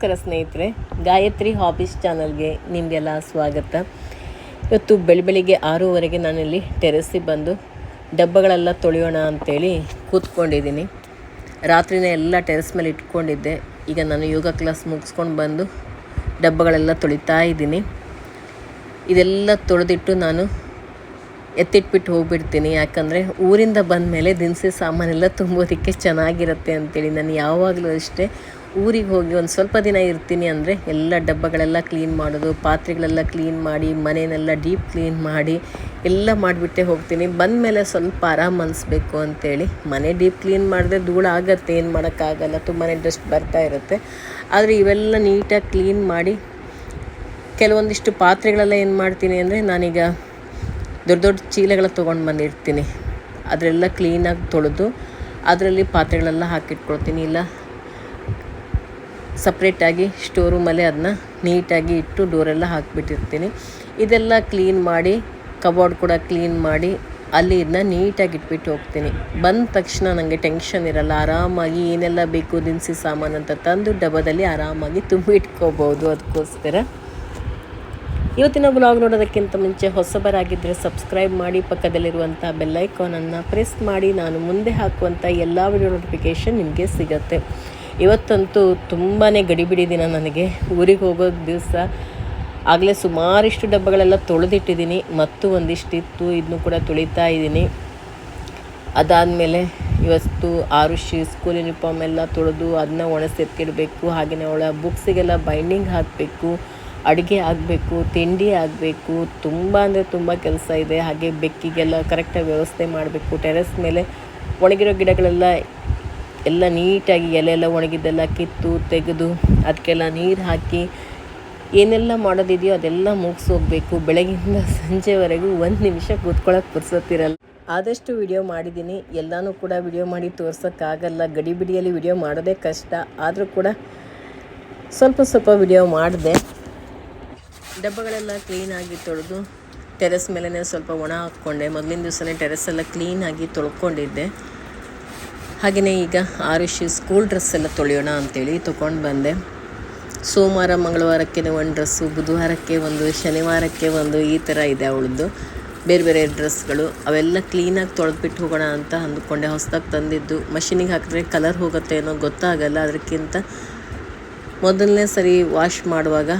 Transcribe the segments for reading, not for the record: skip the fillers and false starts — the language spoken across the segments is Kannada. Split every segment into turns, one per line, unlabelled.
ನಮಸ್ಕಾರ ಸ್ನೇಹಿತರೆ, ಗಾಯತ್ರಿ ಹಾಬೀಸ್ ಚಾನಲ್ಗೆ ನಿಮಗೆಲ್ಲ ಸ್ವಾಗತ. ಇವತ್ತು ಬೆಳಿಗ್ಗೆ 6:30 ನಾನಿಲ್ಲಿ ಟೆರೆಸ್ಸಿಗೆ ಬಂದು ಡಬ್ಬಗಳೆಲ್ಲ ತೊಳೆಯೋಣ ಅಂಥೇಳಿ ಕೂತ್ಕೊಂಡಿದ್ದೀನಿ. ರಾತ್ರಿನೇ ಎಲ್ಲ ಟೆರೆಸ್ ಮೇಲೆ ಇಟ್ಕೊಂಡಿದ್ದೆ. ಈಗ ನಾನು ಯೋಗ ಕ್ಲಾಸ್ ಮುಗಿಸ್ಕೊಂಡು ಬಂದು ಡಬ್ಬಗಳೆಲ್ಲ ತೊಳಿತಾ ಇದ್ದೀನಿ. ಇದೆಲ್ಲ ತೊಳೆದಿಟ್ಟು ನಾನು ಎತ್ತಿಟ್ಬಿಟ್ಟು ಹೋಗ್ಬಿಡ್ತೀನಿ. ಯಾಕಂದರೆ ಊರಿಂದ ಬಂದ ಮೇಲೆ ದಿನಸಿ ಸಾಮಾನೆಲ್ಲ ತುಂಬೋದಕ್ಕೆ ಚೆನ್ನಾಗಿರುತ್ತೆ ಅಂಥೇಳಿ ನಾನು ಯಾವಾಗಲೂ ಅಷ್ಟೇ ಊರಿಗೆ ಹೋಗಿ ಒಂದು ಸ್ವಲ್ಪ ದಿನ ಇರ್ತೀನಿ ಅಂದರೆ ಎಲ್ಲ ಡಬ್ಬಗಳೆಲ್ಲ ಕ್ಲೀನ್ ಮಾಡೋದು, ಪಾತ್ರೆಗಳೆಲ್ಲ ಕ್ಲೀನ್ ಮಾಡಿ, ಮನೆಯನ್ನೆಲ್ಲ ಡೀಪ್ ಕ್ಲೀನ್ ಮಾಡಿ ಎಲ್ಲ ಮಾಡಿಬಿಟ್ಟೆ ಹೋಗ್ತೀನಿ. ಬಂದ ಮೇಲೆ ಸ್ವಲ್ಪ ಆರಾಮ್ ಅನಿಸ್ಬೇಕು ಅಂಥೇಳಿ ಮನೆ ಡೀಪ್ ಕ್ಲೀನ್ ಮಾಡಿದ್ರೆ ಧೂಳು ಆಗುತ್ತೆ, ಏನು ಮಾಡೋಕ್ಕಾಗಲ್ಲ, ತುಂಬಾ ಡಸ್ಟ್ ಬರ್ತಾ ಇರುತ್ತೆ. ಆದರೆ ಇವೆಲ್ಲ ನೀಟಾಗಿ ಕ್ಲೀನ್ ಮಾಡಿ ಕೆಲವೊಂದಿಷ್ಟು ಪಾತ್ರೆಗಳೆಲ್ಲ ಏನು ಮಾಡ್ತೀನಿ ಅಂದರೆ ನಾನೀಗ ದೊಡ್ಡ ದೊಡ್ಡ ಚೀಲಗಳ ತೊಗೊಂಡು ಬಂದಿರ್ತೀನಿ. ಅದರೆಲ್ಲ ಕ್ಲೀನಾಗಿ ತೊಳೆದು ಅದರಲ್ಲಿ ಪಾತ್ರೆಗಳೆಲ್ಲ ಹಾಕಿಟ್ಕೊಳ್ತೀನಿ. ಇಲ್ಲ ಸಪ್ರೇಟಾಗಿ ಸ್ಟೋರ್ ರೂಮಲ್ಲೇ ಅದನ್ನ ನೀಟಾಗಿ ಇಟ್ಟು ಡೋರೆಲ್ಲ ಹಾಕಿಬಿಟ್ಟಿರ್ತೀನಿ. ಇದೆಲ್ಲ ಕ್ಲೀನ್ ಮಾಡಿ ಕಬೋರ್ಡ್ ಕೂಡ ಕ್ಲೀನ್ ಮಾಡಿ ಅಲ್ಲಿ ಇದನ್ನ ನೀಟಾಗಿ ಇಟ್ಬಿಟ್ಟು ಹೋಗ್ತೀನಿ. ಬಂದ ತಕ್ಷಣ ನನಗೆ ಟೆನ್ಷನ್ ಇರಲ್ಲ. ಆರಾಮಾಗಿ ಏನೆಲ್ಲ ಬೇಕು ದಿನಸಿ ಸಾಮಾನು ಅಂತ ತಂದು ಡಬ್ಬದಲ್ಲಿ ಆರಾಮಾಗಿ ತುಂಬಿ ಇಟ್ಕೋಬೋದು. ಅದಕ್ಕೋಸ್ಕರ ಇವತ್ತಿನ ಬ್ಲಾಗ್ ನೋಡೋದಕ್ಕಿಂತ ಮುಂಚೆ ಹೊಸಬರಾಗಿದ್ದರೆ ಸಬ್ಸ್ಕ್ರೈಬ್ ಮಾಡಿ, ಪಕ್ಕದಲ್ಲಿರುವಂಥ ಬೆಲ್ಲೈಕಾನನ್ನು ಪ್ರೆಸ್ ಮಾಡಿ. ನಾನು ಮುಂದೆ ಹಾಕುವಂಥ ಎಲ್ಲ ವಿಡಿಯೋ ನೋಟಿಫಿಕೇಷನ್ ನಿಮಗೆ ಸಿಗುತ್ತೆ. ಇವತ್ತಂತೂ ತುಂಬಾ ಗಡಿಬಿಡಿ ದಿನ ನನಗೆ. ಊರಿಗೆ ಹೋಗೋ ದಿವಸ ಆಗಲೇ ಸುಮಾರಿಷ್ಟು ಡಬ್ಬಗಳೆಲ್ಲ ತೊಳೆದಿಟ್ಟಿದ್ದೀನಿ. ಮತ್ತು ಒಂದಿಷ್ಟಿತ್ತು, ಇದನ್ನು ಕೂಡ ತೊಳಿತಾ ಇದ್ದೀನಿ. ಅದಾದಮೇಲೆ ಇವತ್ತು ಆರುಷಿ ಸ್ಕೂಲ್ ಯೂನಿಫಾರ್ಮ್ ಎಲ್ಲ ತೊಳೆದು ಅದನ್ನ ಒಣಸಿಟ್ಟಿಡಬೇಕು. ಹಾಗೆಯೇ ಅವಳ ಬುಕ್ಸಿಗೆಲ್ಲ ಬೈಂಡಿಂಗ್ ಹಾಕಬೇಕು, ಅಡುಗೆ ಆಗಬೇಕು, ತಿಂಡಿ ಆಗಬೇಕು. ತುಂಬ ಅಂದರೆ ತುಂಬ ಕೆಲಸ ಇದೆ. ಹಾಗೆ ಬೆಕ್ಕಿಗೆಲ್ಲ ಕರೆಕ್ಟಾಗಿ ವ್ಯವಸ್ಥೆ ಮಾಡಬೇಕು. ಟೆರೆಸ್ ಮೇಲೆ ಒಣಗಿರೋ ಗಿಡಗಳೆಲ್ಲ ಎಲ್ಲ ನೀಟಾಗಿ ಎಲೆಲ್ಲ ಒಣಗಿದ್ದೆಲ್ಲ ಕಿತ್ತು ತೆಗೆದು ಅದಕ್ಕೆಲ್ಲ ನೀರು ಹಾಕಿ ಏನೆಲ್ಲ ಮಾಡೋದಿದೆಯೋ ಅದೆಲ್ಲ ಮುಗಿಸೋಗ್ಬೇಕು. ಬೆಳಗ್ಗಿಂದ ಸಂಜೆವರೆಗೂ ಒಂದು ನಿಮಿಷ ಕೂತ್ಕೊಳ್ಳೋಕೆ ಪುರ್ಸೊತ್ತಿರಲ್ಲ. ಆದಷ್ಟು ವಿಡಿಯೋ ಮಾಡಿದ್ದೀನಿ. ಎಲ್ಲನೂ ಕೂಡ ವಿಡಿಯೋ ಮಾಡಿ ತೋರ್ಸೋಕ್ಕಾಗಲ್ಲ. ಗಡಿಬಿಡಿಯಲ್ಲಿ ವಿಡಿಯೋ ಮಾಡೋದೇ ಕಷ್ಟ. ಆದರೂ ಕೂಡ ಸ್ವಲ್ಪ ವಿಡಿಯೋ ಮಾಡಿದೆ. ಡಬ್ಬಗಳೆಲ್ಲ ಕ್ಲೀನಾಗಿ ತೊಳೆದು ಟೆರೆಸ್ ಮೇಲೇ ಸ್ವಲ್ಪ ಒಣ ಹಾಕ್ಕೊಂಡೆ. ಮೊದಲಿನ ದಿವಸನೇ ಟೆರೆಸ್ಸೆಲ್ಲ ಕ್ಲೀನಾಗಿ ತೊಳ್ಕೊಂಡಿದ್ದೆ. ಹಾಗೆಯೇ ಈಗ ಆರುಷಿ ಸ್ಕೂಲ್ ಡ್ರೆಸ್ ಎಲ್ಲ ತೊಳೆಯೋಣ ಅಂಥೇಳಿ ತೊಗೊಂಡು ಬಂದೆ. ಸೋಮವಾರ ಮಂಗಳವಾರಕ್ಕೆ ಒಂದು ಡ್ರೆಸ್ಸು, ಬುಧವಾರಕ್ಕೆ ಒಂದು, ಶನಿವಾರಕ್ಕೆ ಒಂದು, ಈ ಥರ ಇದೆ ಅವಳದ್ದು ಬೇರೆ ಬೇರೆ ಡ್ರೆಸ್ಗಳು. ಅವೆಲ್ಲ ಕ್ಲೀನಾಗಿ ತೊಳೆದ್ಬಿಟ್ಟು ಹೋಗೋಣ ಅಂತ ಅಂದ್ಕೊಂಡೆ. ಹೊಸದಾಗಿ ತಂದಿದ್ದು ಮಷಿನಿಗೆ ಹಾಕಿದ್ರೆ ಕಲರ್ ಹೋಗುತ್ತೆ ಏನೋ ಗೊತ್ತಾಗಲ್ಲ. ಅದಕ್ಕಿಂತ ಮೊದಲನೇ ಸರಿ ವಾಶ್ ಮಾಡುವಾಗ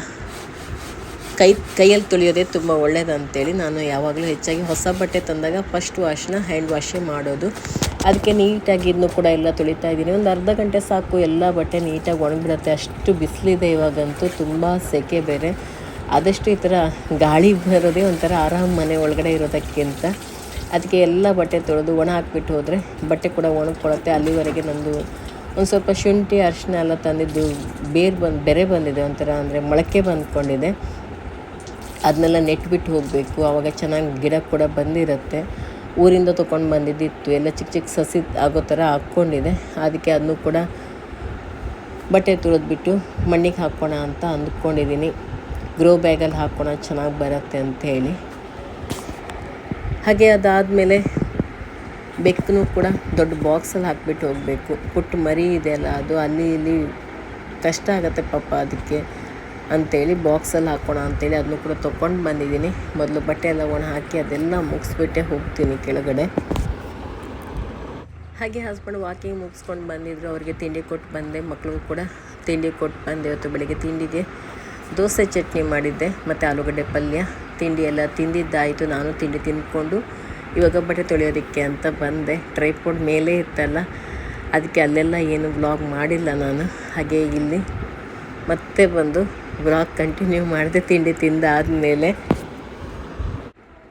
ಕೈಯಲ್ಲಿ ತೊಳೆಯೋದೇ ತುಂಬ ಒಳ್ಳೆಯದಂತೇಳಿ ನಾನು ಯಾವಾಗಲೂ ಹೆಚ್ಚಾಗಿ ಹೊಸ ಬಟ್ಟೆ ತಂದಾಗ ಫಸ್ಟ್ ವಾಶ್ನ ಹ್ಯಾಂಡ್ ವಾಶೇ ಮಾಡೋದು. ಅದಕ್ಕೆ ನೀಟಾಗಿ ಇದನ್ನು ಕೂಡ ಎಲ್ಲ ತೊಳಿತಾ ಇದ್ದೀನಿ. ಒಂದು ಅರ್ಧ ಗಂಟೆ ಸಾಕು, ಎಲ್ಲ ಬಟ್ಟೆ ನೀಟಾಗಿ ಒಣಗಿಬಿಡುತ್ತೆ. ಅಷ್ಟು ಬಿಸಿಲಿದೆ ಇವಾಗಂತೂ, ತುಂಬ ಸೆಕೆ ಬೇರೆ. ಆದಷ್ಟು ಈ ಥರ ಗಾಳಿ ಬರೋದೇ ಒಂಥರ ಆರಾಮ ಮನೆ ಒಳಗಡೆ ಇರೋದಕ್ಕಿಂತ. ಅದಕ್ಕೆ ಎಲ್ಲ ಬಟ್ಟೆ ತೊಳೆದು ಒಣ ಹಾಕ್ಬಿಟ್ಟು ಹೋದರೆ ಬಟ್ಟೆ ಕೂಡ ಒಣಗ್ಕೊಳ್ಳುತ್ತೆ. ಅಲ್ಲಿವರೆಗೆ ನಂದು ಒಂದು ಸ್ವಲ್ಪ ಶುಂಠಿ ಅರಿಶಿನ ಎಲ್ಲ ತಂದಿದ್ದು ಬೆರೆ ಬಂದಿದೆ, ಒಂಥರ ಅಂದರೆ ಮೊಳಕೆ ಬಂದ್ಕೊಂಡಿದೆ. ಅದನ್ನೆಲ್ಲ ನೆಟ್ಬಿಟ್ಟು ಹೋಗಬೇಕು. ಆವಾಗ ಚೆನ್ನಾಗಿ ಗಿಡ ಕೂಡ ಬಂದಿರುತ್ತೆ. ಊರಿಂದ ತೊಗೊಂಡು ಬಂದಿದ್ದಿತ್ತು, ಎಲ್ಲ ಚಿಕ್ಕ ಚಿಕ್ಕ ಸಸಿ ಆಗೋ ಥರ ಹಾಕ್ಕೊಂಡಿದೆ. ಅದಕ್ಕೆ ಅದನ್ನು ಕೂಡ ಬಟ್ಟೆ ತುಳಿದ್ಬಿಟ್ಟು ಮಣ್ಣಿಗೆ ಹಾಕೋಣ ಅಂತ ಅಂದ್ಕೊಂಡಿದ್ದೀನಿ. ಗ್ರೋ ಬ್ಯಾಗಲ್ಲಿ ಹಾಕೋಣ, ಚೆನ್ನಾಗಿ ಬರುತ್ತೆ ಅಂಥೇಳಿ. ಹಾಗೆ ಅದಾದಮೇಲೆ ಬೆಕ್ಕನ್ನು ಕೂಡ ದೊಡ್ಡ ಬಾಕ್ಸಲ್ಲಿ ಹಾಕಿಬಿಟ್ಟು ಹೋಗಬೇಕು. ಪುಟ್ಟ ಮರಿ ಇದೆಯಲ್ಲ, ಅದು ಅಲ್ಲಿ ಇಲ್ಲಿ ಕಷ್ಟ ಆಗುತ್ತೆ ಪಾಪ, ಅದಕ್ಕೆ ಅಂಥೇಳಿ ಬಾಕ್ಸಲ್ಲಿ ಹಾಕೋಣ ಅಂಥೇಳಿ ಅದನ್ನು ಕೂಡ ತೊಗೊಂಡು ಬಂದಿದ್ದೀನಿ. ಮೊದಲು ಬಟ್ಟೆ ಎಲ್ಲ ಒಣ ಹಾಕಿ ಅದೆಲ್ಲ ಮುಗಿಸ್ಬಿಟ್ಟೆ ಹೋಗ್ತೀನಿ ಕೆಳಗಡೆ. ಹಾಗೆ ಹಸ್ಬೆಂಡ್ ವಾಕಿಂಗ್ ಮುಗಿಸ್ಕೊಂಡು ಬಂದಿದ್ದರು. ಅವರಿಗೆ ತಿಂಡಿ ಕೊಟ್ಟು ಬಂದೆ, ಮಕ್ಕಳಿಗೂ ಕೂಡ ತಿಂಡಿ ಕೊಟ್ಟು ಬಂದೆ. ಇವತ್ತು ಬೆಳಗ್ಗೆ ತಿಂಡಿಗೆ ದೋಸೆ ಚಟ್ನಿ ಮಾಡಿದ್ದೆ ಮತ್ತು ಆಲೂಗಡ್ಡೆ ಪಲ್ಯ. ತಿಂಡಿ ಎಲ್ಲ ತಿಂದಿದ್ದಾಯಿತು. ನಾನು ತಿಂಡಿ ತಿಂದ್ಕೊಂಡು ಇವಾಗ ಬಟ್ಟೆ ತೊಳೆಯೋದಕ್ಕೆ ಅಂತ ಬಂದೆ. ಟ್ರೈಪೋಡ್ ಮೇಲೆ ಇತ್ತಲ್ಲ, ಅದಕ್ಕೆ ಅಲ್ಲೆಲ್ಲ ಏನು ವ್ಲಾಗ್ ಮಾಡಿಲ್ಲ ನಾನು. ಹಾಗೆ ಇಲ್ಲಿ ಮತ್ತೆ ಬಂದು ವ್ಲಾಗ್ ಕಂಟಿನ್ಯೂ ಮಾಡಿದೆ. ತಿಂಡಿ ತಿಂದಾದಮೇಲೆ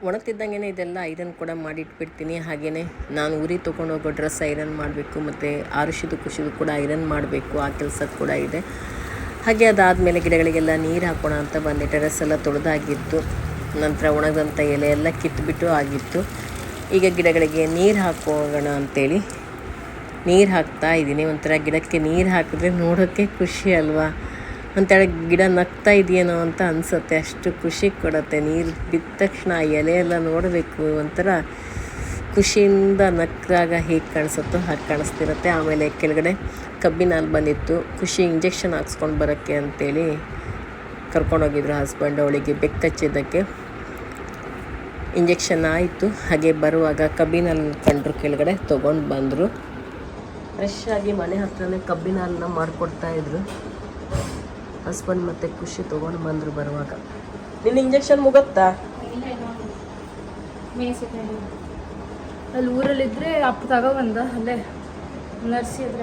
ಒಣಗ್ತಿದ್ದಂಗೆ ಇದೆಲ್ಲ ಐರನ್ ಕೂಡ ಮಾಡಿಟ್ಬಿಡ್ತೀನಿ. ಹಾಗೆಯೇ ನಾನು ಊರಿಗೆ ತೊಗೊಂಡು ಹೋಗೋ ಡ್ರೆಸ್ ಐರನ್ ಮಾಡಬೇಕು, ಮತ್ತು ಆರುಷಿದು ಖುಷಿದು ಕೂಡ ಐರನ್ ಮಾಡಬೇಕು. ಆ ಕೆಲಸ ಕೂಡ ಇದೆ. ಹಾಗೆ ಅದಾದಮೇಲೆ ಗಿಡಗಳಿಗೆಲ್ಲ ನೀರು ಹಾಕೋಣ ಅಂತ ಬಂದೆ. ಟೆರೆಸ್ ಎಲ್ಲ ತೊಳೆದಾಗಿತ್ತು. ನಂತರ ಒಣಗದಂಥ ಎಲೆ ಎಲ್ಲ ಕಿತ್ತುಬಿಟ್ಟು ಆಗಿತ್ತು. ಈಗ ಗಿಡಗಳಿಗೆ ನೀರು ಹಾಕೋಗೋಣ ಅಂಥೇಳಿ ನೀರು ಹಾಕ್ತಾ ಇದ್ದೀನಿ. ಒಂಥರ ಗಿಡಕ್ಕೆ ನೀರು ಹಾಕಿದ್ರೆ ನೋಡೋಕ್ಕೆ ಖುಷಿ ಅಲ್ವಾ, ಅಂತೇಳಿ ಗಿಡ ನಗ್ತಾ ಇದೆಯೇನೋ ಅಂತ ಅನಿಸುತ್ತೆ. ಅಷ್ಟು ಖುಷಿ ಕೊಡುತ್ತೆ. ನೀರು ಬಿದ್ದ ತಕ್ಷಣ ಎಲೆ ಎಲ್ಲ ನೋಡಬೇಕು, ಒಂಥರ ಖುಷಿಯಿಂದ ನಕ್ಕಾಗ ಹೇಗೆ ಕಾಣಿಸುತ್ತೋ ಹಾಗೆ ಕಾಣಿಸ್ತಿರುತ್ತೆ. ಆಮೇಲೆ ಕೆಳಗಡೆ ಕಬ್ಬಿನ ಹಾಲು ಬಂದಿತ್ತು. ಖುಷಿ ಇಂಜೆಕ್ಷನ್ ಹಾಕ್ಸ್ಕೊಂಡು ಬರೋಕ್ಕೆ ಅಂತೇಳಿ ಕರ್ಕೊಂಡೋಗಿದ್ರು ಹಸ್ಬೆಂಡ್. ಅವಳಿಗೆ ಬೆಕ್ಕಚ್ಚಿದ್ದಕ್ಕೆ ಇಂಜೆಕ್ಷನ್ ಆಯಿತು. ಹಾಗೆ ಬರುವಾಗ ಕಬ್ಬಿನ ಹಾಲು ಕಂಡ್ರು, ಕೆಳಗಡೆ ತೊಗೊಂಡು ಬಂದರು. ಫ್ರೆಶ್ ಆಗಿ ಮನೆ ಹತ್ರನೇ ಕಬ್ಬಿನ ಹಾಲನ್ನ ಮಾಡಿಕೊಡ್ತಾಯಿದ್ರು ಹಸ್ಬೆಂಡ್ ಮತ್ತು ಖುಷಿ ತೊಗೊಂಡು ಬಂದರು ಬರುವಾಗ. ನಿನ್ನ ಇಂಜೆಕ್ಷನ್ ಮುಗುತ್ತಾ?
ಅಲ್ಲಿ ಊರಲ್ಲಿದ್ದರೆ ಅಪ್ಪ ತಗೊಬಂದ, ಅಲ್ಲೇ ನರ್ಸಿ ಹತ್ರ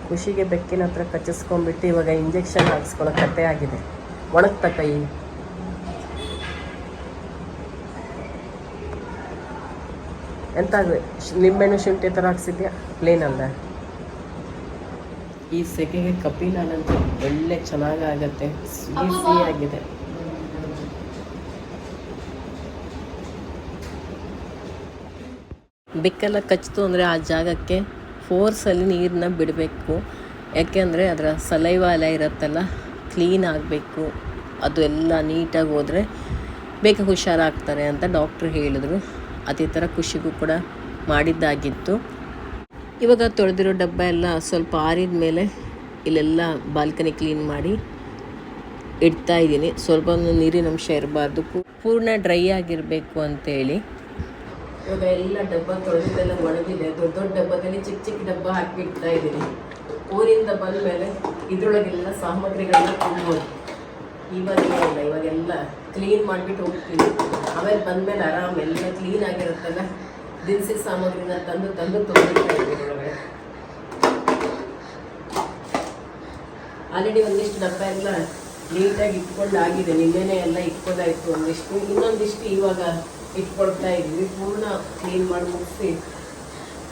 ಖುಷಿಗೆ ಬೆಕ್ಕಿನ ಹತ್ರ ಕಚ್ಚಿಸ್ಕೊಂಡ್ಬಿಟ್ಟು ಇವಾಗ ಇಂಜೆಕ್ಷನ್ ಹಾಕ್ಸ್ಕೊಳ್ಳೋ ಕತೆ ಆಗಿದೆ. ಒಣಗ್ತ ಕೈ. ಎಂತ ನಿಂಬೆಣ್ಣು ಶುಂಠಿ ಥರ ಹಾಕ್ಸಿದ್ಯಾ? ಪ್ಲೇನ್ ಅಲ್ಲ. ಈ ಸೆಕೆಗೆ ಕಬ್ಬಿನ ಹಾಲಂತೂ ಒಳ್ಳೆ ಚೆನ್ನಾಗಾಗತ್ತೆ, ಈಸಿಯಾಗಿದೆ. ಬೆಕ್ಕೆಲ್ಲ ಕಚ್ಚಿತು ಅಂದರೆ ಆ ಜಾಗಕ್ಕೆ ಫೋರ್ಸಲ್ಲಿ ನೀರನ್ನ ಬಿಡಬೇಕು. ಯಾಕೆಂದರೆ ಅದರ ಸಲೈವ ಎಲ್ಲ ಇರುತ್ತಲ್ಲ, ಕ್ಲೀನ್ ಆಗಬೇಕು. ಅದು ಎಲ್ಲ ನೀಟಾಗಿ ಹೋದರೆ ಬೇಗ ಹುಷಾರಾಗ್ತಾರೆ ಅಂತ ಡಾಕ್ಟ್ರು ಹೇಳಿದ್ರು. ಅದೇ ಥರ ಖುಷಿಗೂ ಕೂಡ ಮಾಡಿದ್ದಾಗಿತ್ತು. ಇವಾಗ ತೊಳೆದಿರೋ ಡಬ್ಬ ಎಲ್ಲ ಸ್ವಲ್ಪ ಆರಿದ ಮೇಲೆ ಇಲ್ಲೆಲ್ಲ ಬಾಲ್ಕನಿ ಕ್ಲೀನ್ ಮಾಡಿ ಇಡ್ತಾ ಇದ್ದೀನಿ. ಸ್ವಲ್ಪ ನೀರಿನ ಅಂಶ ಇರಬಾರ್ದು, ಪೂರ್ಣ ಡ್ರೈ ಆಗಿರಬೇಕು ಅಂತೇಳಿ. ಇವಾಗ ಎಲ್ಲ ಡಬ್ಬ ತೊಳೆದಿದ್ದೆಲ್ಲ ಒಣಗಿದೆ. ದೊಡ್ಡ ದೊಡ್ಡ ಡಬ್ಬದಲ್ಲಿ ಚಿಕ್ಕ ಚಿಕ್ಕ ಡಬ್ಬ ಹಾಕಿಡ್ತಾ ಇದ್ದೀನಿ. ಊರಿಂದ ಬಂದ ಮೇಲೆ ಇದರೊಳಗೆಲ್ಲ ಸಾಮಗ್ರಿಗಳನ್ನ ತುಂಬೋದು. ಇವಾಗೆಲ್ಲ ಕ್ಲೀನ್ ಮಾಡಿಬಿಟ್ಟು ಹೋಗ್ತೀನಿ. ಆಮೇಲೆ ಬಂದಮೇಲೆ ಆರಾಮ ಎಲ್ಲ ಕ್ಲೀನ್ ಆಗಿರುತ್ತಲ್ಲ, ದಿನಸಿ ಸಾಮಗ್ರಿನ ತಂದು ತೊಗೊಳ್ತಾ ಇದ್ದೀನಿ ಒಳಗಡೆ. ಆಲ್ರೆಡಿ ಒಂದಿಷ್ಟು ಡಬ್ಬ ಎಲ್ಲ ನೀಟಾಗಿ ಇಟ್ಕೊಂಡು ಆಗಿದೆ. ನಿನ್ನೆನೇ ಎಲ್ಲ ಇಟ್ಕೊಂಡಾಯಿತು ಒಂದಿಷ್ಟು. ಇನ್ನೊಂದಿಷ್ಟು ಇವಾಗ ಇಟ್ಕೊಳ್ತಾ ಇದ್ವಿ. ಪೂರ್ಣ ಕ್ಲೀನ್ ಮಾಡಿ ಮುಗಿಸಿ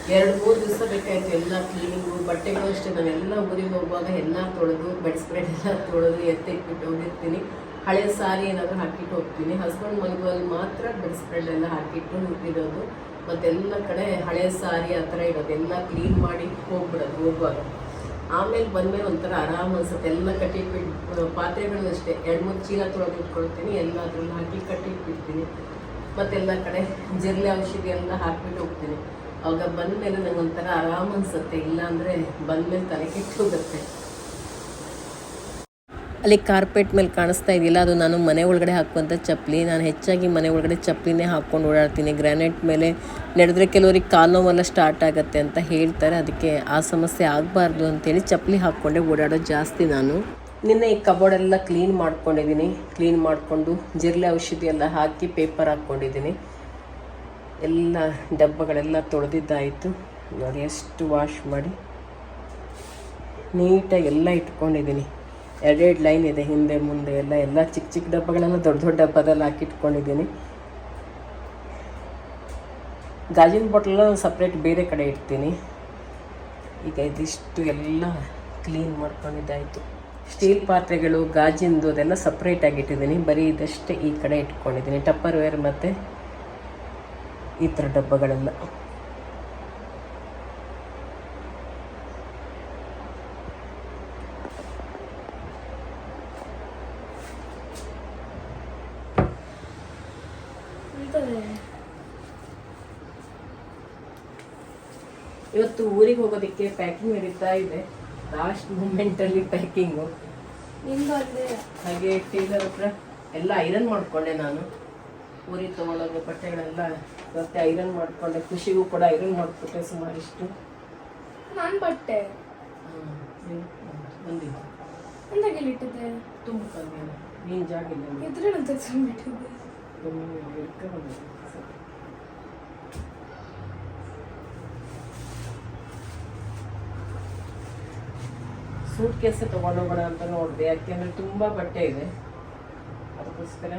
2-3 ದಿವಸ ಬೇಕಾಯಿತು ಎಲ್ಲ ಕ್ಲೀನಿಂಗು. ಬಟ್ಟೆಗಳು ಅಷ್ಟೇ, ನಾನೆಲ್ಲ ಊರಿಗೆ ಹೋಗುವಾಗ ಎಲ್ಲ ತೊಳೆದು ಬೆಡ್ ಸ್ಪ್ರೆಡ್ ಎಲ್ಲ ತೊಳೆದು ಎತ್ತಿಟ್ಬಿಟ್ಟು ಹೋಗಿರ್ತೀನಿ. ಹಳೆ ಸಾರಿ ಏನಾದರೂ ಹಾಕಿಟ್ಟು ಹೋಗ್ತೀನಿ. ಹಸ್ಬೆಂಡ್ ಮಲಗುವಲ್ಲಿ ಮಾತ್ರ ಬೆಡ್ ಸ್ಪ್ರೆಡ್ ಎಲ್ಲ ಹಾಕಿಟ್ಟು ಇರೋದು. ಮತ್ತೆಲ್ಲ ಕಡೆ ಹಳೆ ಸಾರಿ ಆ ಥರ ಇರೋದು ಎಲ್ಲ ಕ್ಲೀನ್ ಮಾಡಿ ಹೋಗ್ಬಿಡೋದು ಹೋಗುವಾಗ. ಆಮೇಲೆ ಬಂದಮೇಲೆ ಒಂಥರ ಆರಾಮ ಅನ್ಸುತ್ತೆ. ಎಲ್ಲ ಕಟ್ಟಿಟ್ಬಿಟ್ಟು ಪಾತ್ರೆಗಳು ಅಷ್ಟೇ 2-3 ಚೀಲ ತೊಳೆದು ಇಟ್ಕೊಳ್ತೀನಿ. ಎಲ್ಲ ಅದ್ರಲ್ಲಿ ಹಾಕಿ ಕಟ್ಟಿಟ್ಬಿಡ್ತೀನಿ. ಮತ್ತೆಲ್ಲ ಕಡೆ ಜಿರಳೆ ಔಷಧಿ ಎಲ್ಲ ಹಾಕ್ಬಿಟ್ಟು ಹೋಗ್ತೀನಿ. ಆವಾಗ ಬಂದಮೇಲೆ ನಂಗೆ ಒಂಥರ ಆರಾಮ ಅನ್ಸುತ್ತೆ. ಇಲ್ಲಾಂದರೆ ಬಂದಮೇಲೆ ತಲೆ ಕೆಟ್ಟು ಹೋಗುತ್ತೆ. ಅಲ್ಲಿ ಕಾರ್ಪೆಟ್ ಮೇಲೆ ಕಾಣಿಸ್ತಾ ಇದೆಯಲ್ಲ, ಅದು ನಾನು ಮನೆ ಒಳಗಡೆ ಹಾಕುವಂಥ ಚಪ್ಪಲಿ. ನಾನು ಹೆಚ್ಚಾಗಿ ಮನೆ ಒಳಗಡೆ ಚಪ್ಪಲಿನೇ ಹಾಕ್ಕೊಂಡು ಓಡಾಡ್ತೀನಿ. ಗ್ರಾನೈಟ್ ಮೇಲೆ ನಡೆದ್ರೆ ಕೆಲವರಿಗೆ ಕಾಲು ನೋವೆಲ್ಲ ಸ್ಟಾರ್ಟ್ ಆಗುತ್ತೆ ಅಂತ ಹೇಳ್ತಾರೆ. ಅದಕ್ಕೆ ಆ ಸಮಸ್ಯೆ ಆಗಬಾರ್ದು ಅಂತೇಳಿ ಚಪ್ಪಲಿ ಹಾಕ್ಕೊಂಡೆ ಓಡಾಡೋದು ಜಾಸ್ತಿ ನಾನು. ನಿನ್ನೆ ಈ ಕಬೋರ್ಡೆಲ್ಲ ಕ್ಲೀನ್ ಮಾಡ್ಕೊಂಡಿದ್ದೀನಿ. ಕ್ಲೀನ್ ಮಾಡಿಕೊಂಡು ಜಿರಳೆ ಔಷಧಿ ಎಲ್ಲ ಹಾಕಿ ಪೇಪರ್ ಹಾಕ್ಕೊಂಡಿದ್ದೀನಿ. ಎಲ್ಲ ಡಬ್ಬಗಳೆಲ್ಲ ತೊಳೆದಿದ್ದಾಯಿತು. ನೋಡಿ ಎಷ್ಟು ವಾಶ್ ಮಾಡಿ ನೀಟಾಗಿ ಎಲ್ಲ ಇಟ್ಕೊಂಡಿದ್ದೀನಿ. 2 ಲೈನ್ ಇದೆ, ಹಿಂದೆ ಮುಂದೆ ಎಲ್ಲ ಚಿಕ್ಕ ಚಿಕ್ಕ ಡಬ್ಬಗಳೆಲ್ಲ ದೊಡ್ಡ ದೊಡ್ಡ ಡಬ್ಬದಲ್ಲಿ ಹಾಕಿಟ್ಕೊಂಡಿದ್ದೀನಿ. ಗಾಜಿನ ಬಾಟಲೆಲ್ಲ ಸಪ್ರೇಟ್ ಬೇರೆ ಕಡೆ ಇಡ್ತೀನಿ. ಈಗ ಇದಿಷ್ಟು ಎಲ್ಲ ಕ್ಲೀನ್ ಮಾಡ್ಕೊಂಡಿದ್ದಾಯಿತು. ಸ್ಟೀಲ್ ಪಾತ್ರೆಗಳು, ಗಾಜಿಂದು ಅದೆಲ್ಲ ಸಪ್ರೇಟಾಗಿ ಇಟ್ಟಿದ್ದೀನಿ. ಬರೀ ಇದಷ್ಟೇ ಈ ಕಡೆ ಇಟ್ಕೊಂಡಿದ್ದೀನಿ. ಟಪ್ಪರ್ ವೇರ್ ಮತ್ತು ಈ ಥರ ಡಬ್ಬಗಳೆಲ್ಲ. ಇವತ್ತು ಊರಿಗೆ ಹೋಗೋದಕ್ಕೆ ಪ್ಯಾಕಿಂಗ್ ನಡೀತಾ ಇದೆ. ಲಾಸ್ಟ್ ಮೂಮೆಂಟಲ್ಲಿ ಪ್ಯಾಕಿಂಗು. ಹಾಗೆ ಟೇಲರ್ ಹತ್ರ ಎಲ್ಲ ಐರನ್ ಮಾಡಿಕೊಂಡೆ. ನಾನು ಊರಿಗೆ ತೊಗೊಳೋದು ಬಟ್ಟೆಗಳೆಲ್ಲ ಮತ್ತೆ ಐರನ್ ಮಾಡಿಕೊಂಡೆ. ಖುಷಿಗೂ ಕೂಡ ಐರನ್ ಮಾಡಿಕೊಟ್ಟೆ ಸುಮಾರಿಷ್ಟು.
ನಾನು ಬಟ್ಟೆ
ಬಂದಿದ್ದೆ
ಎಂದಾಗಿಟ್ಟಿದ್ದೆ
ತುಂಬ ಕಮ್ಮಿ. ನೀನು ಜಾಗ ಇಲ್ಲ
ಇದ್ರೆ ನಾನು ತೆಗೆಸ್ಕೊಂಡ್ಬಿಟ್ಟಿದ್ದೆ.
ಸೂಟ್ ಕೇಸೆ ತೊಗೊಂಡೋಗೋಣ ಅಂತ ನೋಡಿದೆ. ಯಾಕೆಂದರೆ ತುಂಬ ಬಟ್ಟೆ ಇದೆ. ಅದಕ್ಕೋಸ್ಕರ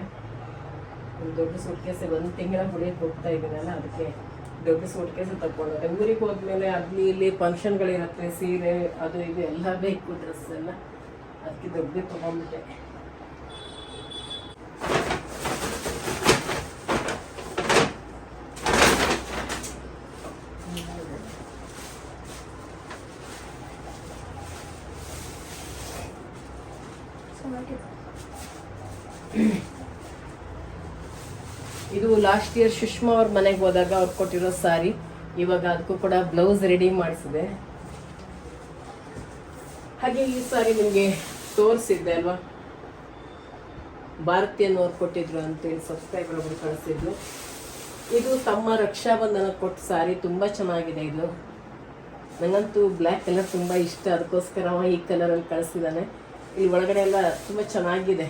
ಒಂದು ದೊಡ್ಡ ಸೂಟ್ ಕೇಸೆ 1 ತಿಂಗಳ ಹುಡಿಯಕ್ಕೆ ಹೋಗ್ತಾ ಇದ್ದೀನಲ್ಲ, ಅದಕ್ಕೆ ದೊಡ್ಡ ಸೂಟ್ ಕೇಸೆ ತಗೊಂಡೋದೆ. ಊರಿಗೆ ಹೋದ್ಮೇಲೆ ಅಲ್ಲಿ ಇಲ್ಲಿ ಫಂಕ್ಷನ್ಗಳಿರುತ್ತೆ, ಸೀರೆ ಅದು ಇದು ಎಲ್ಲ ಬೇಕು, ಡ್ರೆಸ್ ಎಲ್ಲ. ಅದಕ್ಕೆ ದೊಡ್ಡದೇ ತೊಗೊಂಡ್ಬಿಟ್ಟೆ. ಇದು ಲಾಸ್ಟ್ ಇಯರ್ ಸುಷ್ಮಾ ಅವ್ರ ಮನೆಗೆ ಹೋದಾಗ ಅವ್ರು ಕೊಟ್ಟಿರೋ ಸಾರಿ. ಇವಾಗ ಅದಕ್ಕೂ ಕೂಡ ಬ್ಲೌಸ್ ರೆಡಿ ಮಾಡಿಸಿದೆ. ಹಾಗೆ ಈ ಸಾರಿ ನಿಮಗೆ ತೋರಿಸಿದ್ದೆ ಅಲ್ವಾ, ಭಾರತೀಯನವ್ರು ಕೊಟ್ಟಿದ್ರು ಅಂತೇಳಿ ಸಬ್ಸ್ಕ್ರೈಬರ್ ಒಬ್ರು ಕಳಿಸಿದ್ರು. ಇದು ತಮ್ಮ ರಕ್ಷಾಬಂಧನ ಕೊಟ್ಟ ಸಾರಿ, ತುಂಬ ಚೆನ್ನಾಗಿದೆ ಇದು. ನನಗಂತೂ ಬ್ಲ್ಯಾಕ್ ಕಲರ್ ತುಂಬ ಇಷ್ಟ, ಅದಕ್ಕೋಸ್ಕರ ಈ ಕಲರಲ್ಲಿ ಕಳಿಸಿದ್ದಾನೆ. ಇಲ್ಲಿ ಒಳಗಡೆ ಎಲ್ಲ ತುಂಬ ಚೆನ್ನಾಗಿದೆ,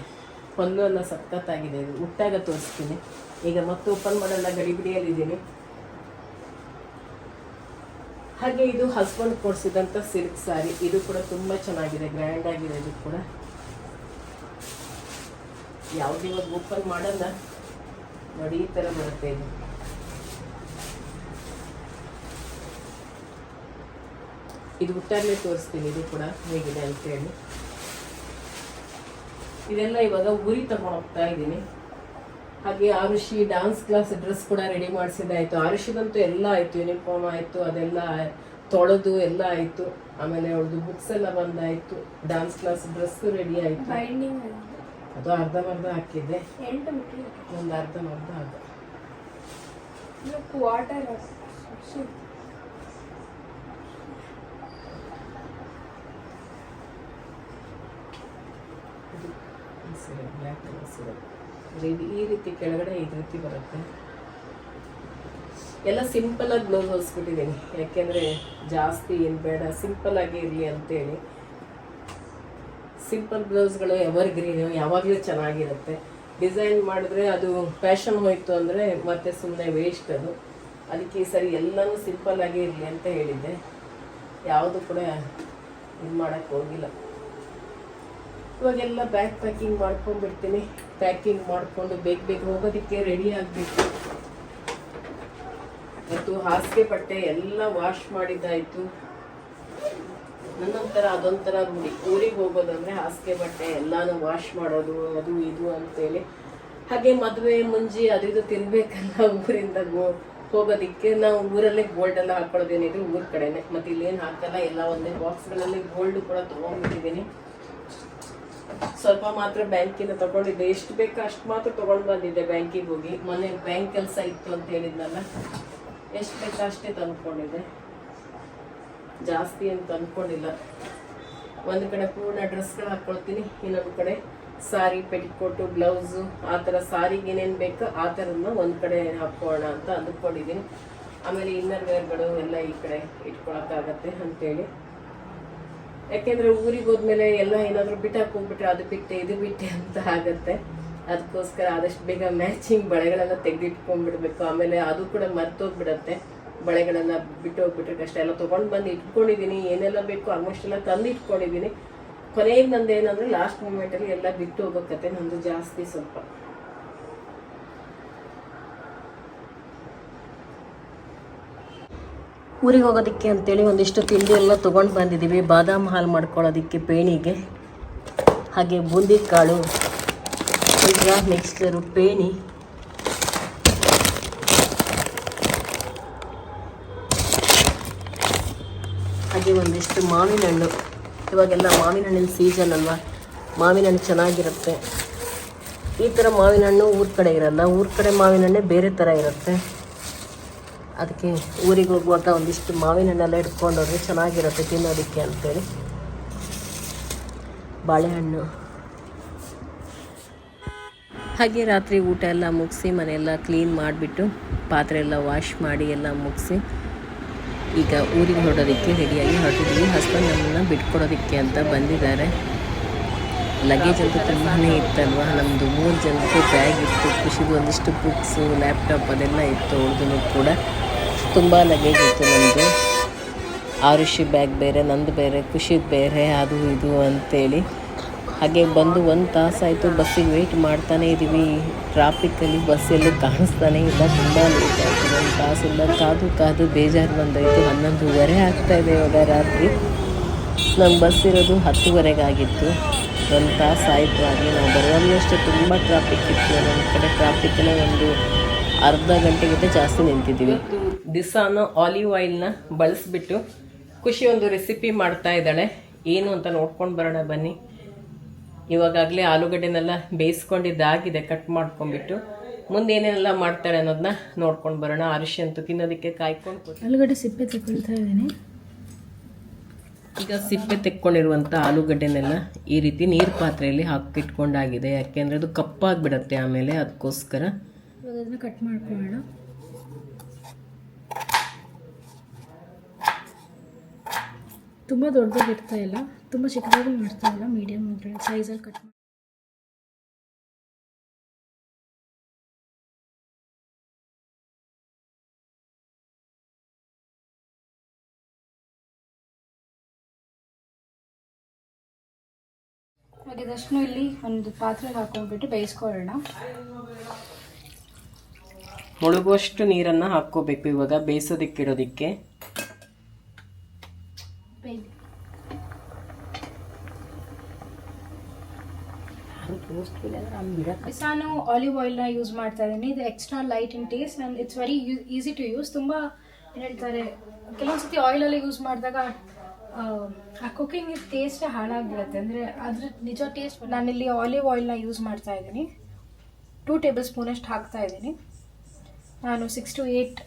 ಪಲ್ಲು ಎಲ್ಲ ಸಖತ್ತಾಗಿದೆ. ಇದು ಉಟ್ಟಾಗ ತೋರಿಸ್ತೀನಿ. ಈಗ ಮತ್ತೆ ಓಪನ್ ಮಾಡಲ್ಲ, ಗಡಿಬಿಡಿಯಲ್ಲಿದ್ದೀನಿ. ಹಾಗೆ ಇದು ಹಸ್ಬೆಂಡ್ ಕೊಡಿಸಿದಂಥ ಸಿಲ್ಕ್ ಸ್ಯಾರಿ. ಇದು ಕೂಡ ತುಂಬ ಚೆನ್ನಾಗಿದೆ, ಗ್ರ್ಯಾಂಡ್ ಆಗಿದೆ. ಇದು ಕೂಡ ಯಾವುದೇ ಇವಾಗ ಓಪನ್ ಮಾಡಲ್ಲ ನೋಡಿ, ಈ ಥರ ಬರುತ್ತೆ ಇದು. ಇದು ಉಟ್ಟಾಗಲೇ ತೋರಿಸ್ತೀನಿ ಇದು ಕೂಡ ಹೇಗಿದೆ ಅಂತೇಳಿ. ಇದೆಲ್ಲ ಇವಾಗ ಊರಿಗೆ ತಗೊಂಡು ಹೋಗ್ತಾ ಇದ್ದೀನಿ. ಹಾಗೆ ಆರುಷಿ ಡ್ಯಾನ್ಸ್ ಕ್ಲಾಸ್ ಡ್ರೆಸ್ ಕೂಡ ರೆಡಿ ಮಾಡಿಸಿದಾಯಿತು. ಆರುಷಿದಂತೂ ಎಲ್ಲ ಆಯಿತು, ಯೂನಿಫಾರ್ಮ್ ಆಯಿತು, ಅದೆಲ್ಲ ತೊಳೆದು ಎಲ್ಲ ಆಯಿತು. ಆಮೇಲೆ ಅವ್ರದ್ದು ಬುಕ್ಸ್ ಎಲ್ಲ ಬಂದಾಯಿತು. ಡ್ಯಾನ್ಸ್ ಕ್ಲಾಸ್ ಡ್ರೆಸ್ ರೆಡಿ ಆಯಿತು. ಅದು ಅರ್ಧಂಬರ್ಧ ಹಾಕಿದ್ದೆ, ಒಂದು ಅರ್ಧಂಬರ್ಧ ಆಗ
ವಾಟರ್
ಬ್ಲ್ಯಾಕ್ ಕಲರ್ ಸಿರಪ್ ಈ ರೀತಿ ಕೆಳಗಡೆ ಈ ರೀತಿ ಬರುತ್ತೆ. ಎಲ್ಲ ಸಿಂಪಲ್ ಆಗಿ ಬ್ಲೌಸ್ ಹೊಲಿಸ್ಬಿಟ್ಟಿದ್ದೀನಿ, ಯಾಕೆಂದರೆ ಜಾಸ್ತಿ ಏನು ಬೇಡ, ಸಿಂಪಲ್ ಆಗಿ ಇರಲಿ ಅಂತೇಳಿ. ಸಿಂಪಲ್ ಬ್ಲೌಸ್ಗಳು ಎವರ್ ಗ್ರೀನು, ಯಾವಾಗಲೂ ಚೆನ್ನಾಗಿರುತ್ತೆ. ಡಿಸೈನ್ ಮಾಡಿದ್ರೆ ಅದು ಫ್ಯಾಷನ್ ಹೋಯಿತು ಅಂದರೆ ಮತ್ತೆ ಸುಮ್ಮನೆ ವೇಸ್ಟ್ ಅದು. ಅದಕ್ಕೆ ಈ ಸರಿ ಎಲ್ಲನೂ ಸಿಂಪಲ್ ಆಗಿ ಇರಲಿ ಅಂತ ಹೇಳಿದ್ದೆ. ಯಾವುದು ಕೂಡ ಇದು ಮಾಡೋಕ್ಕೆ ಹೋಗಿಲ್ಲ. ಇವಾಗೆಲ್ಲ ಬ್ಯಾಗ್ ಪ್ಯಾಕಿಂಗ್ ಮಾಡ್ಕೊಂಡ್ಬಿಡ್ತೀನಿ. ಪ್ಯಾಕಿಂಗ್ ಮಾಡಿಕೊಂಡು ಬೇಗ ಹೋಗೋದಕ್ಕೆ ರೆಡಿ ಆಗಬೇಕು. ಮತ್ತು ಹಾಸಿಗೆ ಬಟ್ಟೆ ಎಲ್ಲ ವಾಶ್ ಮಾಡಿದ್ದಾಯಿತು. ನನ್ನೊಂಥರ ಅದೊಂಥರ ರೂಢಿ, ಊರಿಗೆ ಹೋಗೋದಂದರೆ ಹಾಸಿಗೆ ಬಟ್ಟೆ ಎಲ್ಲನೂ ವಾಶ್ ಮಾಡೋದು, ಅದು ಇದು ಅಂತೇಳಿ. ಹಾಗೆ ಮದುವೆ ಮುಂಜಿ ಅದು ಇದು ತಿನ್ಬೇಕಲ್ಲ ಊರಿಂದ ಹೋಗೋದಕ್ಕೆ. ನಾವು ಊರಲ್ಲೇ ಗೋಲ್ಡ್ ಎಲ್ಲ ಹಾಕೊಳ್ಳೋದೇನಿದ್ರು ಊರ ಕಡೆನೆ, ಮತ್ತು ಇಲ್ಲೇನು ಹಾಕಲ್ಲ. ಎಲ್ಲ ಒಂದೇ ಬಾಕ್ಸ್ಗಳಲ್ಲಿ ಗೋಲ್ಡ್ ಕೂಡ ತೊಗೊಂಡ್ಬಿಟ್ಟಿದ್ದೀನಿ. ಸ್ವಲ್ಪ ಮಾತ್ರ ಬ್ಯಾಂಕಿನ ತಗೊಂಡಿದ್ದೆ, ಎಷ್ಟು ಬೇಕೋ ಅಷ್ಟು ಮಾತ್ರ ತೊಗೊಂಡು ಬಂದಿದ್ದೆ ಬ್ಯಾಂಕಿಗೆ ಹೋಗಿ. ಮೊನ್ನೆ ಬ್ಯಾಂಕ್ ಕೆಲಸ ಇತ್ತು ಅಂತ ಹೇಳಿದ್ನಲ್ಲ, ಎಷ್ಟು ಬೇಕೋ ಅಷ್ಟೇ ತಂದ್ಕೊಂಡಿದ್ದೆ, ಜಾಸ್ತಿ ಏನು ತಂದ್ಕೊಂಡಿಲ್ಲ. ಒಂದು ಕಡೆ ಪೂರ್ಣ ಡ್ರೆಸ್ಗಳು ಹಾಕ್ಕೊಳ್ತೀನಿ, ಇನ್ನೊಂದು ಕಡೆ ಸಾರಿ, ಪೆಟಿಕೋಟು, ಬ್ಲೌಸು, ಆ ಥರ ಸಾರಿಗೆ ಏನೇನು ಬೇಕೋ ಆ ಥರನ್ನ ಒಂದು ಕಡೆ ಹಾಕ್ಕೊಳ್ಳೋಣ ಅಂತ ಅಂದ್ಕೊಂಡಿದ್ದೀನಿ. ಆಮೇಲೆ ಇನ್ನರ್ ವೇರ್ಗಳು ಎಲ್ಲ ಈ ಕಡೆ ಇಟ್ಕೊಳಕ್ಕಾಗತ್ತೆ ಅಂತೇಳಿ. ಯಾಕೆಂದರೆ ಊರಿಗೆ ಹೋದ್ಮೇಲೆ ಎಲ್ಲ ಏನಾದರೂ ಬಿಟ್ಟಾಕಿ ಹೋಗ್ಬಿಟ್ರೆ ಅದು ಬಿಟ್ಟೆ ಇದು ಬಿಟ್ಟೆ ಅಂತ ಆಗುತ್ತೆ. ಅದಕ್ಕೋಸ್ಕರ ಆದಷ್ಟು ಬೇಗ ಮ್ಯಾಚಿಂಗ್ ಬಳೆಗಳೆಲ್ಲ ತೆಗೆದಿಟ್ಕೊಂಡ್ಬಿಡ್ಬೇಕು. ಆಮೇಲೆ ಅದು ಕೂಡ ಮರ್ತೋಗ್ಬಿಡತ್ತೆ, ಬಳೆಗಳೆಲ್ಲ ಬಿಟ್ಟು ಹೋಗ್ಬಿಟ್ರೆ ಕಷ್ಟ. ಎಲ್ಲ ತೊಗೊಂಡು ಬಂದು ಇಟ್ಕೊಂಡಿದ್ದೀನಿ, ಏನೆಲ್ಲ ಬೇಕು ಆಲ್ಮೋಸ್ಟ್ ಎಲ್ಲ ತಂದು ಇಟ್ಕೊಂಡಿದ್ದೀನಿ. ಕೊನೆಗೆ ನಂದು ಏನಂದರೆ ಲಾಸ್ಟ್ ಮೂಮೆಂಟಲ್ಲಿ ಎಲ್ಲ ಬಿಟ್ಟು ಹೋಗೋಕತ್ತೆ ನಂದು ಜಾಸ್ತಿ ಸ್ವಲ್ಪ. ಊರಿಗೆ ಹೋಗೋದಕ್ಕೆ ಅಂತೇಳಿ ಒಂದಿಷ್ಟು ತಿಂಡಿ ಎಲ್ಲ ತೊಗೊಂಡು ಬಂದಿದ್ದೀವಿ. ಬಾದಾಮ್ ಹಾಲು ಮಾಡ್ಕೊಳ್ಳೋದಕ್ಕೆ ಪೇಣಿಗೆ, ಹಾಗೆ ಬೂಂದಿ ಕಾಳು, ಈಗ ಮಿಕ್ಸ್ಚರು, ಪೇಣಿ, ಹಾಗೆ ಒಂದಿಷ್ಟು ಮಾವಿನ ಹಣ್ಣು. ಇವಾಗೆಲ್ಲ ಮಾವಿನ ಹಣ್ಣಿನ ಸೀಸನ್ ಅಲ್ವಾ, ಮಾವಿನ ಹಣ್ಣು ಚೆನ್ನಾಗಿರುತ್ತೆ. ಈ ಥರ ಮಾವಿನ ಹಣ್ಣು ಊರ ಕಡೆ ಇರಲ್ಲ, ಊರ ಕಡೆ ಮಾವಿನ ಹಣ್ಣೆ ಬೇರೆ ಥರ ಇರುತ್ತೆ. ಅದಕ್ಕೆ ಊರಿಗೆ ಹೋಗುವಾಗ ಒಂದಿಷ್ಟು ಮಾವಿನ ಹಣ್ಣೆಲ್ಲ ಇಟ್ಕೊಂಡೋದ್ರೆ ಚೆನ್ನಾಗಿರುತ್ತೆ ತಿನ್ನೋದಕ್ಕೆ ಅಂತೇಳಿ. ಬಾಳೆಹಣ್ಣು. ಹಾಗೆ ರಾತ್ರಿ ಊಟ ಎಲ್ಲ ಮುಗಿಸಿ ಮನೆಯೆಲ್ಲ ಕ್ಲೀನ್ ಮಾಡಿಬಿಟ್ಟು ಪಾತ್ರೆ ಎಲ್ಲ ವಾಶ್ ಮಾಡಿ ಎಲ್ಲ ಮುಗಿಸಿ ಈಗ ಊರಿಗೆ ಹೊರಡೋದಕ್ಕೆ ರೆಡಿಯಾಗಿ ಹೊರಟಿದ್ದೀವಿ. ಹಸ್ಬೆಂಡ್ ನಮ್ಮನ್ನು ಬಿಟ್ಕೊಡೋದಕ್ಕೆ ಅಂತ ಬಂದಿದ್ದಾರೆ. ಲಗೇಜ್ ಅಂತೂ ತುಂಬಾ ಇತ್ತಲ್ವ, ನಮ್ಮದು 3 ಜನಕ್ಕೆ ಬ್ಯಾಗ್ ಇತ್ತು, ಖುಷಿದು ಒಂದಿಷ್ಟು ಬುಕ್ಸು, ಲ್ಯಾಪ್ಟಾಪ್ ಅದೆಲ್ಲ ಇತ್ತು. ಅವ್ರದ್ದು ಕೂಡ ತುಂಬ ಲಗೇಜ್ ಇತ್ತು ನಮ್ಮದು. ಆರುಷಿ ಬ್ಯಾಗ್ ಬೇರೆ, ನಂದು ಬೇರೆ, ಖುಷಿದು ಬೇರೆ, ಅದು ಇದು ಅಂತೇಳಿ. ಹಾಗೆ ಬಂದು 1 ತಾಸಾಯಿತು ಬಸ್ಸಿಗೆ ವೆಯ್ಟ್ ಮಾಡ್ತಾನೇ ಇದ್ದೀವಿ. ಟ್ರಾಫಿಕ್ಕಲ್ಲಿ ಬಸ್ ಎಲ್ಲೂ ಕಾಣಿಸ್ತಾನೆ ಇಲ್ಲ, ತುಂಬ ಲೇಟ್ ಆಯಿತು. 1 ತಾಸಿಂದ ಕಾದು ಬೇಜಾರು ಬಂದಾಯಿತು. 11:30 ಆಗ್ತಾಯಿದೆ ಇವಾಗ ರಾತ್ರಿ. ನಮ್ಮ ಬಸ್ ಇರೋದು 10:30ಗಾಗಿತ್ತು. 1 ತಾಸು ಆಯಿತು. ಹಾಗೆ ನಾವು ಬರುವಾಗಲೂ ಅಷ್ಟೇ ತುಂಬ ಟ್ರಾಫಿಕ್ ಇತ್ತು. ನಮ್ಮ ಕಡೆ ಟ್ರಾಫಿಕ್ಕಲ್ಲೇ ಒಂದು ಅರ್ಧ ಗಂಟೆಗಿಂತ ಜಾಸ್ತಿ ನಿಂತಿದ್ದೀವಿ. ದಿಸಾನು ಆಲಿವ್ ಆಯಿಲ್ನ ಬಳಸಿಬಿಟ್ಟು ಖುಷಿ ಒಂದು ರೆಸಿಪಿ ಮಾಡ್ತಾ ಇದ್ದಾಳೆ. ಏನು ಅಂತ ನೋಡ್ಕೊಂಡು ಬರೋಣ ಬನ್ನಿ. ಇವಾಗಲೇ ಆಲೂಗಡ್ಡೆನೆಲ್ಲ ಬೇಯಿಸ್ಕೊಂಡಿದ್ದಾಗಿದೆ, ಕಟ್ ಮಾಡ್ಕೊಂಡ್ಬಿಟ್ಟು ಮುಂದೆ ಏನೇನೆಲ್ಲ ಮಾಡ್ತಾರೆ ಅನ್ನೋದನ್ನ ನೋಡ್ಕೊಂಡು ಬರೋಣ. ಅರಿಶಿ ಅಂತೂ ತಿನ್ನೋದಕ್ಕೆ ಕಾಯ್ಕೊಂಡು
ಆಲೂಗಡ್ಡೆ ಸಿಪ್ಪೆ ತಗೊಳ್ತಾ ಇದ್ದೀನಿ.
ಈಗ ಸಿಪ್ಪೆ ತೆಕ್ಕೊಂಡಿರುವಂಥ ಆಲೂಗಡ್ಡೆನೆಲ್ಲ ಈ ರೀತಿ ನೀರು ಪಾತ್ರೆಯಲ್ಲಿ ಹಾಕಿಟ್ಕೊಂಡಾಗಿದೆ. ಯಾಕೆಂದರೆ ಅದು ಕಪ್ಪಾಗಿಬಿಡತ್ತೆ ಆಮೇಲೆ, ಅದಕ್ಕೋಸ್ಕರ.
ಇವಾಗ ಅದನ್ನ ಕಟ್ ಮಾಡ್ಕೊಳ್ಳೋಣ. ತುಂಬ ದೊಡ್ಡದಾಗಿ ಇರ್ತಾ ಇಲ್ಲ, ತುಂಬ ಚಿಕ್ಕದಾಗಿ ಮಾಡ್ತಾ ಇಲ್ಲ, ಮೀಡಿಯಮ್ ಸೈಜಲ್ಲಿ ಕಟ್ ಮಾಡಿ. ಹಾಗಿದಷ್ಟು ಇಲ್ಲಿ ಒಂದು ಪಾತ್ರೆಗೆ ಹಾಕೊಂಡ್ಬಿಟ್ಟು ಬೇಯಿಸ್ಕೊಳ್ಳೋಣ.
ಮುಳುಗುವಷ್ಟು ನೀರನ್ನು ಹಾಕ್ಕೋಬೇಕು ಇವಾಗ ಬೇಯಿಸೋದಕ್ಕೆ ಇಡೋದಕ್ಕೆ.
ನಾನು ಆಲಿವ್ ಆಯಿಲ್ನ ಯೂಸ್ ಮಾಡ್ತಾ ಇದ್ದೀನಿ. ಇದು extra light in taste and it's very easy to use. ತುಂಬ ಹೇಳ್ತಾರೆ ಕೆಲವೊಂದ್ಸತಿ ಆಯಿಲಲ್ಲಿ ಯೂಸ್ ಮಾಡಿದಾಗ ಆ ಕುಕ್ಕಿಂಗ್ ಟೇಸ್ಟೇ ಹಾಳಾಗಿಬಿಡುತ್ತೆ. ಅಂದರೆ ಅದ್ರ ನಿಜ ಟೇಸ್ಟ್. ನಾನಿಲ್ಲಿ ಆಲಿವ್ ಆಯಿಲ್ನ ಯೂಸ್ ಮಾಡ್ತಾ ಇದ್ದೀನಿ. 2 ಟೇಬಲ್ ಸ್ಪೂನಷ್ಟು ಹಾಕ್ತಾ ಇದ್ದೀನಿ. ನಾನು 6 to 8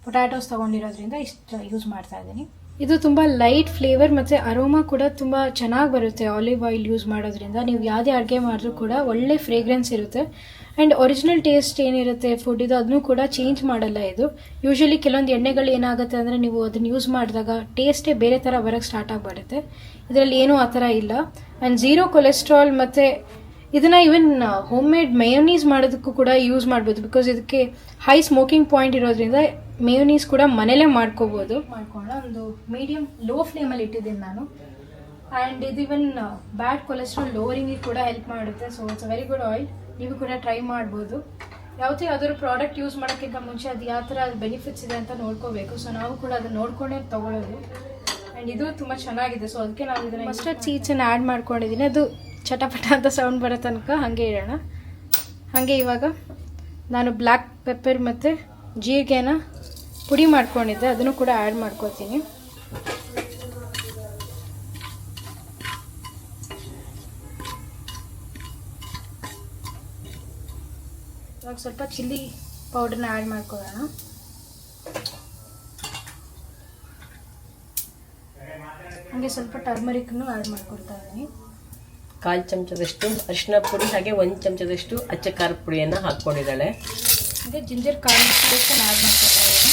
ಪೊಟ್ಯಾಟೋಸ್ ತೊಗೊಂಡಿರೋದ್ರಿಂದ ಇಷ್ಟು ಯೂಸ್ ಮಾಡ್ತಾ ಇದ್ದೀನಿ. ಇದು ತುಂಬ ಲೈಟ್ ಫ್ಲೇವರ್ ಮತ್ತು ಅರೋಮಾ ಕೂಡ ತುಂಬ ಚೆನ್ನಾಗಿ ಬರುತ್ತೆ ಆಲಿವ್ ಆಯಿಲ್ ಯೂಸ್ ಮಾಡೋದ್ರಿಂದ. ನೀವು ಯಾವುದೇ ಅಡುಗೆ ಮಾಡಿದ್ರೂ ಕೂಡ ಒಳ್ಳೆ ಫ್ರೇಗ್ರೆನ್ಸ್ ಇರುತ್ತೆ. ಆ್ಯಂಡ್ ಒರಿಜಿನಲ್ ಟೇಸ್ಟ್ ಏನಿರುತ್ತೆ ಫುಡ್ ಇದು ಅದನ್ನೂ ಕೂಡ ಚೇಂಜ್ ಮಾಡಲ್ಲ ಇದು. ಯೂಶ್ವಲಿ ಕೆಲವೊಂದು ಎಣ್ಣೆಗಳು ಏನಾಗುತ್ತೆ ಅಂದರೆ ನೀವು ಅದನ್ನು ಯೂಸ್ ಮಾಡಿದಾಗ ಟೇಸ್ಟೇ ಬೇರೆ ಥರ ಬರೋಕ್ಕೆ ಸ್ಟಾರ್ಟ್ ಆಗಿಬಿಡುತ್ತೆ. ಇದರಲ್ಲಿ ಏನೂ ಆ ಥರ ಇಲ್ಲ. ಆ್ಯಂಡ್ 0 ಕೊಲೆಸ್ಟ್ರಾಲ್ ಮತ್ತು ಇದನ್ನು ಈವನ್ ಹೋಮ್ ಮೇಡ್ ಮೇಯೋನೀಸ್ ಮಾಡೋದಕ್ಕೂ ಕೂಡ ಯೂಸ್ ಮಾಡ್ಬೋದು. ಬಿಕಾಸ್ ಇದಕ್ಕೆ ಹೈ ಸ್ಮೋಕಿಂಗ್ ಪಾಯಿಂಟ್ ಇರೋದ್ರಿಂದ ಮೇಯೋನೀಸ್ ಕೂಡ ಮನೇಲೇ ಮಾಡ್ಕೋಬೋದು. ಮಾಡ್ಕೊಳ್ಳೋಣ. ಒಂದು ಮೀಡಿಯಮ್ ಲೋ ಫ್ಲೇಮಲ್ಲಿ ಇಟ್ಟಿದ್ದೀನಿ ನಾನು. ಆ್ಯಂಡ್ ಇದು ಇವನ್ ಬ್ಯಾಡ್ ಕೊಲೆಸ್ಟ್ರಾಲ್ ಲೋವರಿಂಗಿಗೆ ಕೂಡ ಹೆಲ್ಪ್ ಮಾಡುತ್ತೆ. So it's a very good oil. ನೀವು ಕೂಡ ಟ್ರೈ ಮಾಡ್ಬೋದು. ಯಾವ್ದಾದ್ರು ಪ್ರಾಡಕ್ಟ್ ಯೂಸ್ ಮಾಡೋಕ್ಕಿಂತ ಮುಂಚೆ ಅದು ಯಾವ ಥರ ಬೆನಿಫಿಟ್ಸ್ ಇದೆ ಅಂತ ನೋಡ್ಕೋಬೇಕು. ಸೊ ನಾವು ಕೂಡ ಅದನ್ನು ನೋಡ್ಕೊಂಡೇ ತೊಗೊಳ್ಳೋದು. ಆ್ಯಂಡ್ ಇದು ತುಂಬ ಚೆನ್ನಾಗಿದೆ. ಸೊ ಅದಕ್ಕೆ ನಾವು ಇದನ್ನು ಮಸ್ಟರ್ಡ್ ಸೀಡ್ಸನ್ನು ಆ್ಯಡ್ ಮಾಡ್ಕೊಂಡಿದ್ದೀನಿ. ಅದು ಚಟಪಟ ಅಂತ ಸೌಂಡ್ ಬರೋ ತನಕ ಹಾಗೆ ಇಡೋಣ. ಹಾಗೆ ಇವಾಗ ನಾನು ಬ್ಲ್ಯಾಕ್ ಪೆಪ್ಪರ್ ಮತ್ತು ಜೀರಿಗೆನ ಪುಡಿ ಮಾಡ್ಕೊಂಡಿದ್ದೆ, ಅದನ್ನು ಕೂಡ ಆ್ಯಡ್ ಮಾಡ್ಕೋತೀನಿ. ಇವಾಗ ಸ್ವಲ್ಪ ಚಿಲ್ಲಿ ಪೌಡರ್ನ ಆ್ಯಡ್ ಮಾಡ್ಕೊಳ್ಳೋಣ. ಹಾಗೆ ಸ್ವಲ್ಪ ಟರ್ಮರಿಕ್ನು ಆ್ಯಡ್ ಮಾಡ್ಕೊಳ್ತಾ ಇದ್ದೀನಿ.
1/4 ಚಮಚದಷ್ಟು ಅರಿಶಿನ ಪುಡಿ, ಹಾಗೆ 1 ಚಮಚದಷ್ಟು ಅಚ್ಚ ಖಾರದ ಪುಡಿಯನ್ನು ಹಾಕ್ಕೊಂಡಿದ್ದಾಳೆ.
ಹಾಗೆ ಜಿಂಜರ್ ಗಾರ್ಲಿಕ್ ಪೇಸ್ಟನ್ನು ಆ್ಯಡ್ ಮಾಡ್ಕೊಳ್ತಾ ಇದ್ದೀನಿ.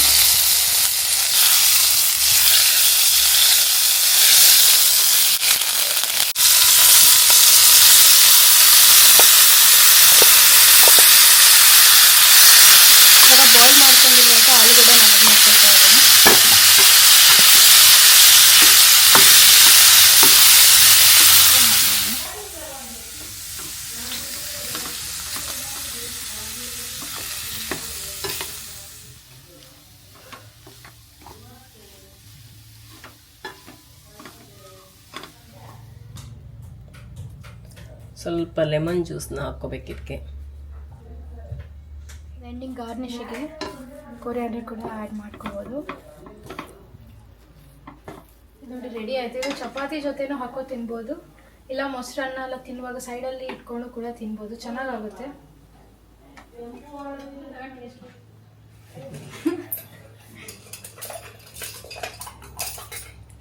ಇವಾಗ ಬಾಯ್ಲ್ ಮಾಡ್ಕೊಂಡಿರುವಂಥ ಆಲೂಗಡ್ಡೆ ಆ್ಯಡ್ ಮಾಡ್ಕೊಳ್ತಾ ಇದ್ದೀನಿ.
ಸ್ವಲ್ಪ ಲೆಮನ್ ಜ್ಯೂಸ್ನ ಹಾಕ್ಕೋಬೇಕಿದಕ್ಕೆ.
ಎಂಡಿಂಗ್ ಗಾರ್ನಿಷಿಗೆ ಕೊರಿಯಾಂಡರ್ ಕೂಡ ಆ್ಯಡ್ ಮಾಡ್ಕೋಬೋದು. ನೋಡಿ ರೆಡಿ ಆಯಿತು. ಇದು ಚಪಾತಿ ಜೊತೆನೂ ಹಾಕೋ ತಿನ್ಬೋದು, ಇಲ್ಲ ಮೊಸರನ್ನ ಎಲ್ಲ ತಿನ್ನುವಾಗ ಸೈಡಲ್ಲಿ ಇಟ್ಕೊಂಡು ಕೂಡ ತಿನ್ಬೋದು, ಚೆನ್ನಾಗಾಗುತ್ತೆ.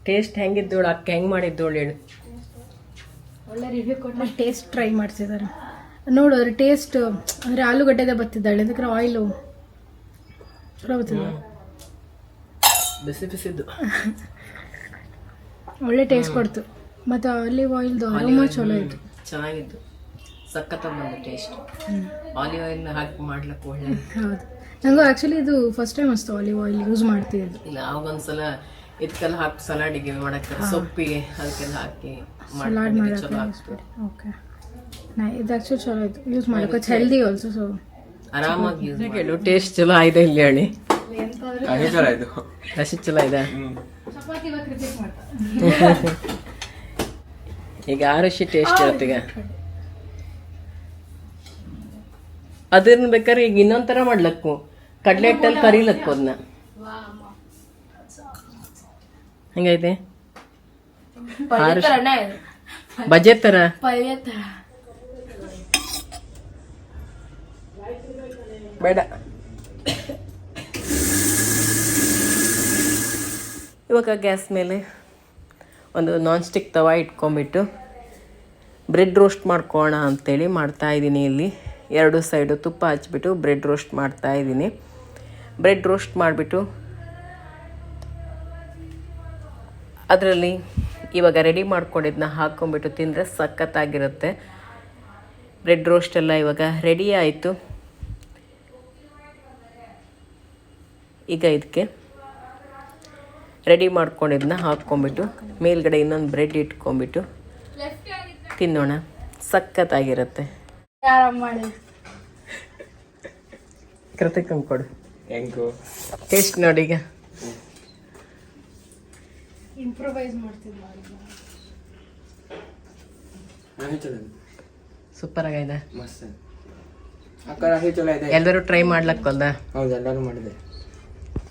ಟೇಸ್ಟ್ ಹೆಂಗಿದ್ದೋಳು ಅಕ್ಕ, ಹೆಂಗೆ ಮಾಡಿದ್ದೋಳು ಹೇಳು.
ಒಳ್ಳೆ ರಿವ್ಯೂ ಕೊಟ್ಟು ಟೇಸ್ಟ್ ಟ್ರೈ ಮಾಡ್ತಿದ್ದಾರೆ. ನೋಡೋದ್ರೆ ಟೇಸ್ಟ್ ಅಂದರೆ ಆಲೂಗಡ್ಡೆದೇ ಬರ್ತಿದ್ದಾಳೆ, ಅದಕ್ಕೆ ಆಯಿಲು
ಬಿಸಿ ಬಿಸಿದ್ದು
ಒಳ್ಳೆ ಟೇಸ್ಟ್ ಕೊಡ್ತು. ಮತ್ತು ಆಲಿವ್ ಆಯಿಲ್ದು ಅರೋಮಾ ಚಲೋ ಇತ್ತು,
ಚೆನ್ನಾಗಿತ್ತು, ಸಖತ್ತಾಗಿ ಬಂದು ಟೇಸ್ಟ್. ಆಲಿವ್ ಆಯಿಲ್ ಹಾಕಿ ಮಾಡ್ಲಿಕ್ಕೆ ಒಳ್ಳೆ.
ಹೌದು, ನನಗೂ ಆ್ಯಕ್ಚುಲಿ ಇದು ಫಸ್ಟ್ ಟೈಮ್ ಅನಿಸ್ತು ಆಲಿವ್ ಆಯಿಲ್ ಯೂಸ್ ಮಾಡ್ತಿದ್ದು.
ಇಲ್ಲ, ಆವಾಗೊಂದ್ಸಲ ಇದಕ್ಕೆಲ್ಲ ಹಾಕಿ ಸಲಾಡಿಗೆ ಮಾಡಕ್ಕೆ, ಸೊಪ್ಪಿಗೆ ಅದಕ್ಕೆಲ್ಲ ಹಾಕಿ
ಸಲಾಡ್ ಮಾಡೋಕ್ಕೆ. ಓಕೆ, ಇದು ಆ್ಯಕ್ಚುಲಿ ಚಲೋ ಇತ್ತು ಯೂಸ್ ಮಾಡೋಕೆ, ಹೆಲ್ದಿ ಆಲ್ಸೋ. ಸೊ
ಆರಾಮಾಗಿ ಯೂಸ್ ಹೇಳು. ಟೇಸ್ಟ್ ಚಲೋ ಆಯ್ತಾ ಇಲ್ಲಿ ಹೇಳಿ. ಹಸಿ ಚಲೋ ಇದೆ. ಈಗ ಆರುಷಿ ಟೇಸ್ಟ್ ಇರುತ್ತೆ. ಈಗ ಅದನ್ನ ಬೇಕಾದ್ರೆ ಈಗ ಇನ್ನೊಂದ್ ತರ ಮಾಡ್ಲಕ್ಕು, ಕಡ್ಲೆ ಹಿಟ್ಟಲ್ಲಿ ಕರಿಲಕ್ಕು ಅದನ್ನ. ಹೆಂಗೈತೆ? ಬಜೆ ತರ. ಬೇಡ. ಇವಾಗ ಗ್ಯಾಸ್ ಮೇಲೆ ಒಂದು ನಾನ್ ಸ್ಟಿಕ್ ತವ ಇಟ್ಕೊಂಬಿಟ್ಟು ಬ್ರೆಡ್ ರೋಸ್ಟ್ ಮಾಡ್ಕೊಳ್ಳೋಣ ಅಂಥೇಳಿ ಮಾಡ್ತಾಯಿದ್ದೀನಿ. ಇಲ್ಲಿ 2 ಸೈಡು ತುಪ್ಪ ಹಚ್ಬಿಟ್ಟು ಬ್ರೆಡ್ ರೋಸ್ಟ್ ಮಾಡ್ತಾಯಿದ್ದೀನಿ. ಬ್ರೆಡ್ ರೋಸ್ಟ್ ಮಾಡಿಬಿಟ್ಟು ಅದರಲ್ಲಿ ಇವಾಗ ರೆಡಿ ಮಾಡ್ಕೊಂಡಿದ್ದನ್ನ ಹಾಕ್ಕೊಂಬಿಟ್ಟು ತಿಂದರೆ ಸಖತ್ತಾಗಿರುತ್ತೆ. ಬ್ರೆಡ್ ರೋಸ್ಟ್ ಎಲ್ಲ ಇವಾಗ ರೆಡಿ ಆಯಿತು. ಈಗ ಇದಕ್ಕೆ ರೆಡಿ ಮಾಡ್ಕೊಂಡಿದ್ದನ್ನ ಹಾಕ್ಕೊಂಬಿಟ್ಟು ಮೇಲ್ಗಡೆ ಇನ್ನೊಂದು ಬ್ರೆಡ್ ಇಟ್ಕೊಂಬಿಟ್ಟು ತಿನ್ನೋಣ. ಸಖತ್ತಾಗಿರುತ್ತೆ. ಕೃತಿಕ್ ಕೊಡು
ಹೆಂಗು
ಟೇಸ್ಟ್ ನೋಡಿ. ಈಗ
ಇಂಪ್ರೂವೈಸ್ ಮಾಡ್ತಿದ್ದೆ.
ಸೂಪರ್ ಆಗಿದೆ.
ಮಸ್ತ್ ಅಕ್ಕ ಚಲೋ ಇದೆ.
ಎಲ್ಲರೂ ಟ್ರೈ ಮಾಡ್ಲಕ್ಕಲ್ದ.
ಹೌದು ಎಲ್ಲರೂ ಮಾಡಿದೆ.